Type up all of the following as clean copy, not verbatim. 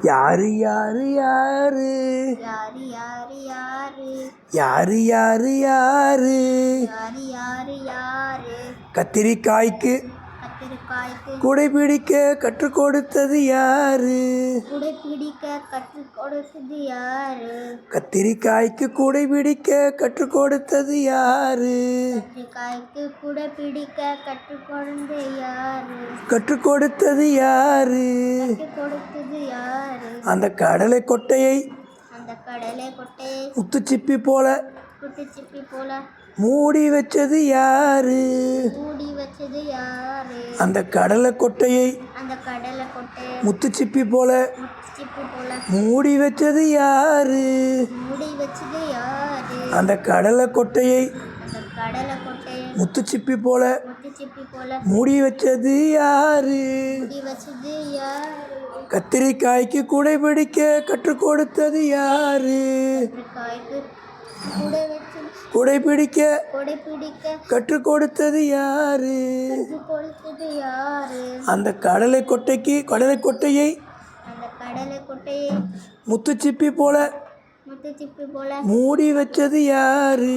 யாரு யாரு யாரு யாரு யாரு யாரு யாரு யாரு யாரு யாரு யாரு யாரு கத்திரிக்காய்க்கு கத்திரிக்காய்க்கு குடை பிடிக்க கற்றுக் கொடுத்தது யாரு? குடை பிடிக்க கற்றுக் கொடுத்தது யாரு? கத்திரிக்காய்க்கு குடை பிடிக்க கற்றுக் கொடுத்தது யாரு? கத்திரிக்காய்க்கு குடை பிடிக்க கற்றுக் கொடுத்தது யாரு? கற்றுக் கொடுத்தது யாரு? கற்றுக் கொடுத்தது யாரு? அந்த கடலை கொட்டையை முத்துச்சிப்பி போல மூடி வச்சது யாரு? அந்த கடலை கொட்டையை முத்துச்சிப்பி போல மூடி வச்சது யாரு? அந்த கடலை கொட்டையை முத்துச்சிப்பி போல மூடி வச்சது யாரு? கத்திரிக்காய்க்கு குடை பிடிக்க கற்றுக் கொடுத்தது யாரு? குடை பிடிக்க கற்றுக் கொடுத்தது யாரு? அந்த கடலை கொட்டையை முத்துச்சிப்பி போல மூடி வச்சது யாரு?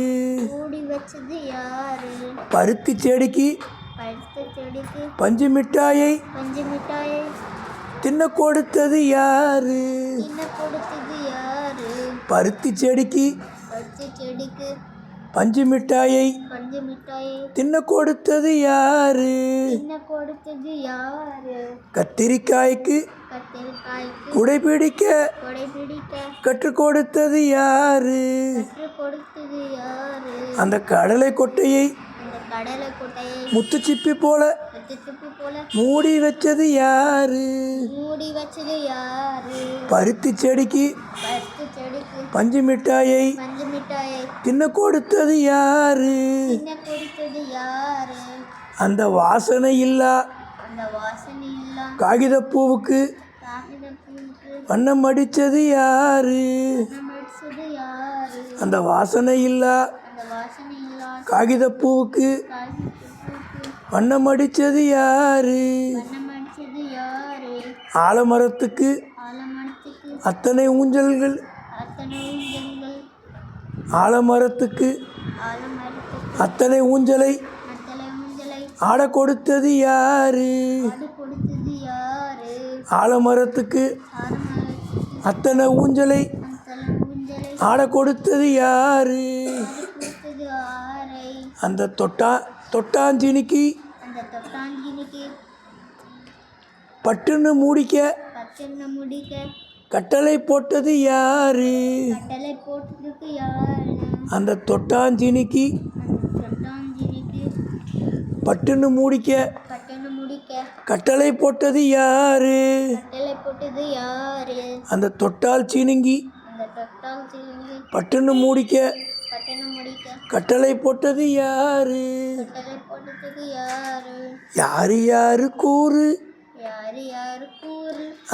பருத்தி செடிக்கு பஞ்சு மிட்டாயை தின்ன கொடுத்தது யாரு? பருத்தி செடிக்கு பஞ்சு மிட்டாயை தின்ன கொடுத்தது யாரு? கத்திரிக்காய்க்கு குடை பிடிக்க கற்றுக் கொடுத்தது யாரு? அந்த கடலை கொட்டையை முத்துச்சிப்பி போல மூடி வச்சது யாரு? பருத்தி செடிக்கு பஞ்சு மிட்டாயை தின்ன கொடுத்தது யாரு? அந்த வாசனை இல்லா காகிதப்பூவுக்கு வண்ணம் அடித்தது யாரு? அந்த வாசனை இல்லா காகிதப்பூவுக்கு வண்ணம் அடித்தது யாரு? ஆலமரத்துக்கு அத்தனை ஊஞ்சல்கள் ஆலமரத்துக்கு அத்தனை ஊஞ்சலை ஆட கொடுத்தது யாரு? ஆலமரத்துக்கு அத்தனை ஊஞ்சலை ஆட கொடுத்தது யாரு? அந்த தொட்டாஞ்சினிக்கு பட்டுன்னு மூடிக்க கட்டளை போட்டது யாரு? அந்த தொட்டாஞ்சினிக்கு பட்டுன்னு மூடிக்க கட்டளை போட்டது யாரு? அந்த தொட்டால் சீனுங்கி பட்டுன்னு மூடிக்க கட்டளை போட்டது யாரு? யாரு யாரு கூறு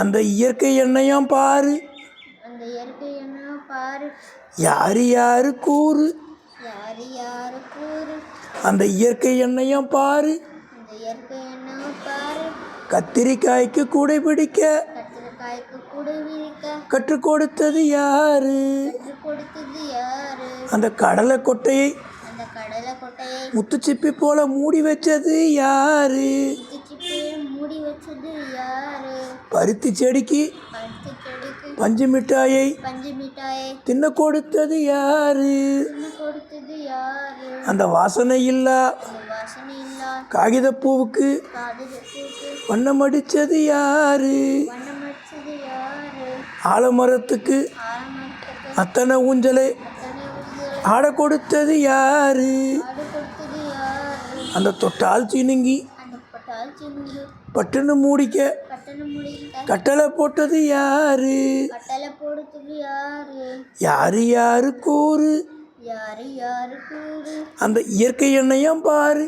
அந்த இயற்கை எண்ணெயம் பாரு. யாரு யாரு கூறு அந்த இயற்கை எண்ணெயம் பாரு. கத்திரிக்காய்க்கு குடை பிடிக்க கற்றுக் கொடுத்தது யாரு? அந்த கடலை கொட்டையை முத்துச்சிப்பி போல மூடி வச்சது யாரு? பருத்தி செடிக்கு பஞ்சு மிட்டாயை தின்ன கொடுத்தது யாரு? அந்த வாசனை இல்லா காகிதப்பூவுக்கு வண்ணம் அடித்தது யாரு? ஆலமரத்துக்கு அத்தனை ஊஞ்சலை ஆட கொடுத்தது யாரு? அந்த தொட்டால் சீனுங்கி பட்டுன்னு மூடிக்க கட்டளை போட்டது யாரு? யாரு யாரு கூறு அந்த இயற்கை எண்ணெயம் பாரு.